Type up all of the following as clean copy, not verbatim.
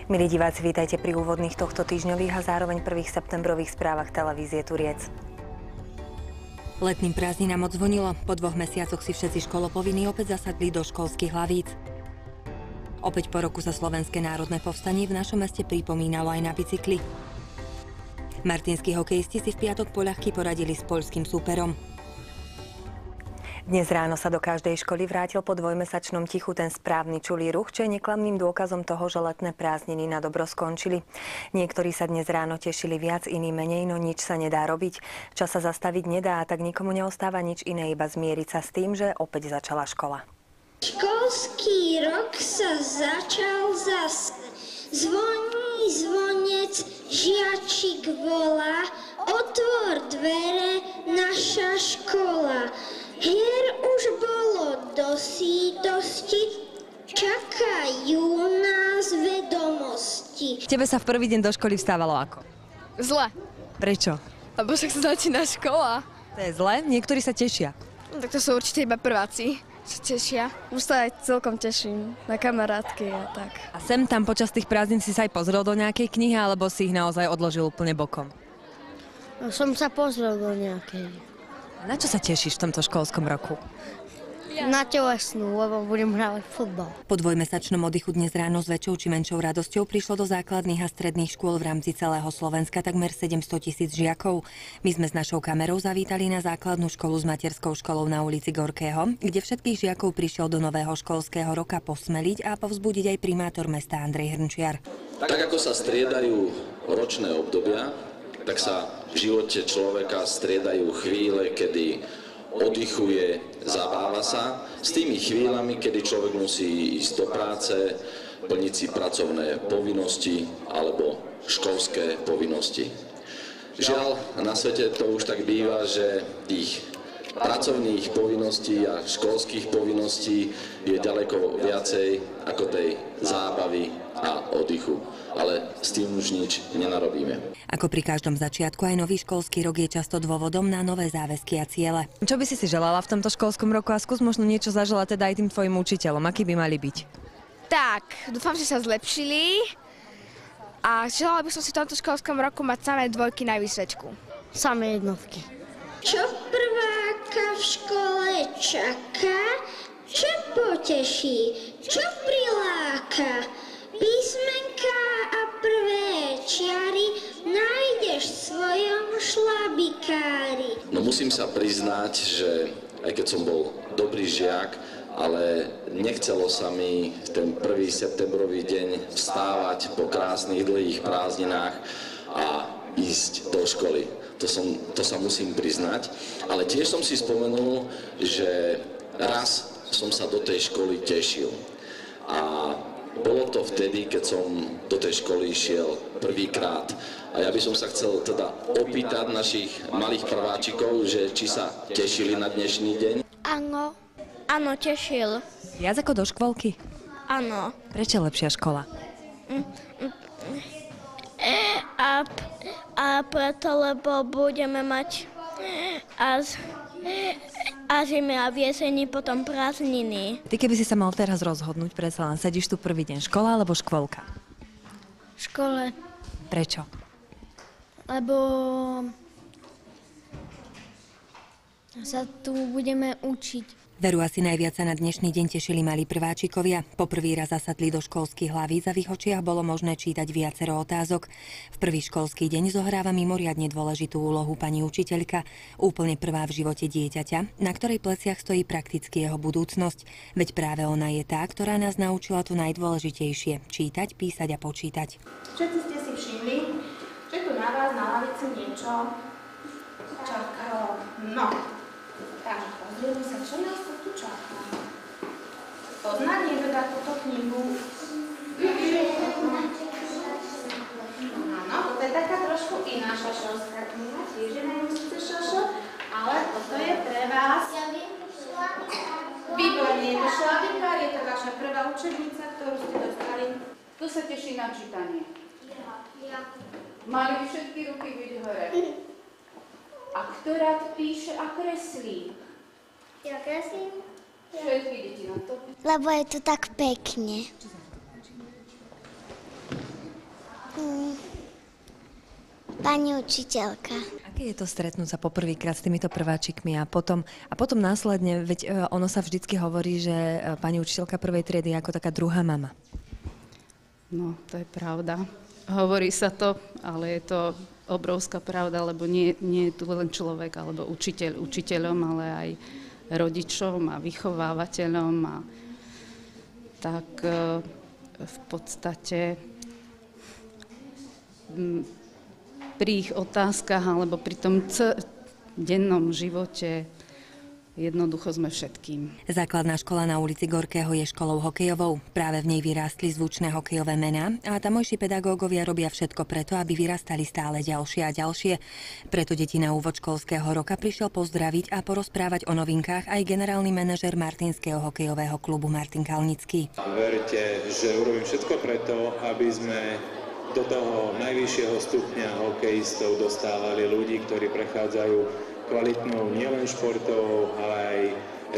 Milí diváci, vítajte pri úvodných tohto týždňových a zároveň prvých septembrových správach televízie Turiec. Letným prázdninám odzvonilo. Po 2 mesiacoch si všetci školopovinní opäť zasadli do školských hlavíc. Opäť po roku sa Slovenské národné povstanie v našom meste pripomínalo aj na bicykli. Martinskí hokejisti si v piatok poľahky poradili s poľským súperom. Dnes ráno sa do každej školy vrátil po dvojmesačnom tichu ten správny čulý ruch, čo je neklamným dôkazom toho, že letné prázdniny na dobro skončili. Niektorí sa dnes ráno tešili viac, iní menej, no nič sa nedá robiť. Čas sa zastaviť nedá, a tak nikomu neostáva nič iné, iba zmieriť sa s tým, že opäť začala škola. Školský rok sa začal zas. Zvoní zvonec, žiačik volá, otvor dvere, naša škola. Hier už bolo dosítosti, čakajú nás vedomosti. Tebe sa v prvý deň do školy vstávalo ako? Zle. Prečo? Lebo však sa začína škola. To je zle? Niektorí sa tešia. No, tak to sú určite iba prváci, sa tešia. Už sa aj celkom teším na kamarátky a tak. A sem tam počas tých prázdnin si sa aj pozrel do nejakej knihy, alebo si ich naozaj odložil úplne bokom? No, som sa pozrel do nejakej. Na čo sa tešíš v tomto školskom roku? Na telesnú, lebo budem hrávať futbal. Po dvojmesačnom oddychu dnes ráno s väčšou či menšou radosťou prišlo do základných a stredných škôl v rámci celého Slovenska takmer 700 000 žiakov. My sme s našou kamerou zavítali na základnú školu s materskou školou na ulici Gorkého, kde všetkých žiakov prišiel do nového školského roka posmeliť a povzbudiť aj primátor mesta Andrej Hrnčiar. Tak ako sa striedajú ročné obdobia, tak sa v živote človeka striedajú chvíle, kedy oddychuje, zabáva sa, s tými chvíľami, kedy človek musí ísť do práce, plniť si pracovné povinnosti alebo školské povinnosti. Žiaľ, na svete to už tak býva, že tých pracovných povinností a školských povinností je ďaleko viacej ako tej zábavy a oddychu. Ale s tým už nič nenarobíme. Ako pri každom začiatku, aj nový školský rok je často dôvodom na nové záväzky a ciele. Čo by si želala v tomto školskom roku a skús možno niečo zaželať teda aj tým tvojim učiteľom? Akí by mali byť? Tak, dúfam, že sa zlepšili a želala by som si v tomto školskom roku mať samé dvojky na výsvečku. Samé jednotky. Čo prváka v škole čaká, čo poteší, čo priláka. Písmenká a prvé čiary nájdeš v svojom šlabikári. No musím sa priznať, že aj keď som bol dobrý žiak, ale nechcelo sa mi ten 1. septembrový deň vstávať po krásnych dlhých prázdninách a ísť do školy. To sa musím priznať. Ale tiež som si spomenul, že raz som sa do tej školy tešil. A bolo to vtedy, keď som do tej školy išiel prvýkrát. A ja by som sa chcel teda opýtať našich malých prváčikov, že či sa tešili na dnešný deň. Áno, tešil. Viac ako do škôlky? Áno. Prečo lepšia škola? A preto, lebo budeme mať a zime a v jeseni potom prázdniny. Ty keby si sa mal teraz rozhodnúť, predsa len sedíš tu prvý deň, škola alebo škôlka? V škole. Prečo? Lebo sa tu budeme učiť. Veru asi najviac sa na dnešný deň tešili malí prváčikovia. Po prvý raz zasadli do školských hlavíc a v ich očiach bolo možné čítať viacero otázok. V prvý školský deň zohráva mimoriadne dôležitú úlohu pani učiteľka, úplne prvá v živote dieťaťa, na ktorej pleciach stojí prakticky jeho budúcnosť. Veď práve ona je tá, ktorá nás naučila to najdôležitejšie – čítať, písať a počítať. Všetci ste si všimli, že tu na vás na lavici niečo čakalo. No, takže pozrieme sa, čo nás to tu čaká. Poznať niekto takúto knihu? Áno, toto je taká trošku iná šašovská kniha, tiež je najmústite šašo, ale toto je pre vás. Výborne, je to šlabikár, je to vaša prvá učebnica, ktorú ste dostali. Tu sa teší na čítanie. Mali by všetky ruky byť hore. A kto rád píše a kreslí? Ja kreslím. Všetky deti na to. Lebo je to tak pekne. Pani učiteľka. Aké je to stretnúť sa poprvýkrát s týmito prváčikmi a potom následne, veď ono sa vždycky hovorí, že pani učiteľka prvej triedy je ako taká druhá mama. No, to je pravda. Hovorí sa to, ale je to obrovská pravda, lebo nie je tu len človek alebo učiteľom, ale aj rodičom a vychovávateľom. A tak v podstate pri ich otázkach alebo pri tom dennom živote jednoducho sme všetkým. Základná škola na ulici Gorkého je školou hokejovou. Práve v nej vyrástli zvučné hokejové mená a tamojší pedagógovia robia všetko preto, aby vyrastali stále ďalšie a ďalšie. Preto deti na úvod školského roka prišiel pozdraviť a porozprávať o novinkách aj generálny manažer Martinského hokejového klubu Martin Kalnický. Verte, že urobím všetko preto, aby sme do toho najvyššieho stupňa hokejistov dostávali ľudí, ktorí prechádzajú kvalitnou nielen športovou, ale aj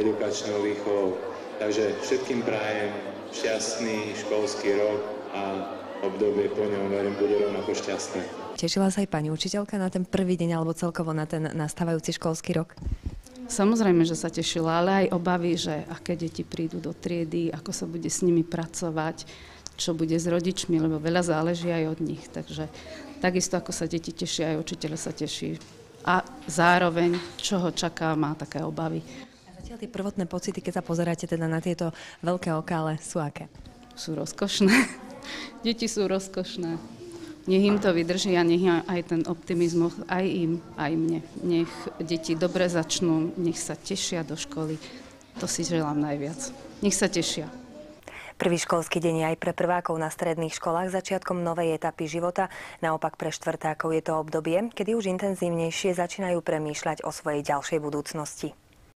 edukačnou výchovou. Takže všetkým prajem šťastný školský rok a obdobie po ňom, verím, bude rovnako šťastné. Tešila sa aj pani učiteľka na ten prvý deň alebo celkovo na ten nastávajúci školský rok? Samozrejme, že sa tešila, ale aj obavy, že aké deti prídu do triedy, ako sa bude s nimi pracovať, čo bude s rodičmi, lebo veľa záleží aj od nich. Takže takisto ako sa deti tešia, aj učiteľ sa teší. A zároveň, čo ho čaká, má také obavy. A zatiaľ tie prvotné pocity, keď sa pozeráte teda na tieto veľké okále, sú aké? Sú rozkošné. Deti sú rozkošné. Nech im to vydrží a nech aj ten optimizmus, aj im, aj mne. Nech deti dobre začnú, nech sa tešia do školy. To si želám najviac. Nech sa tešia. Prvý školský deň je aj pre prvákov na stredných školách začiatkom novej etapy života. Naopak pre štvrtákov je to obdobie, kedy už intenzívnejšie začínajú premýšľať o svojej ďalšej budúcnosti.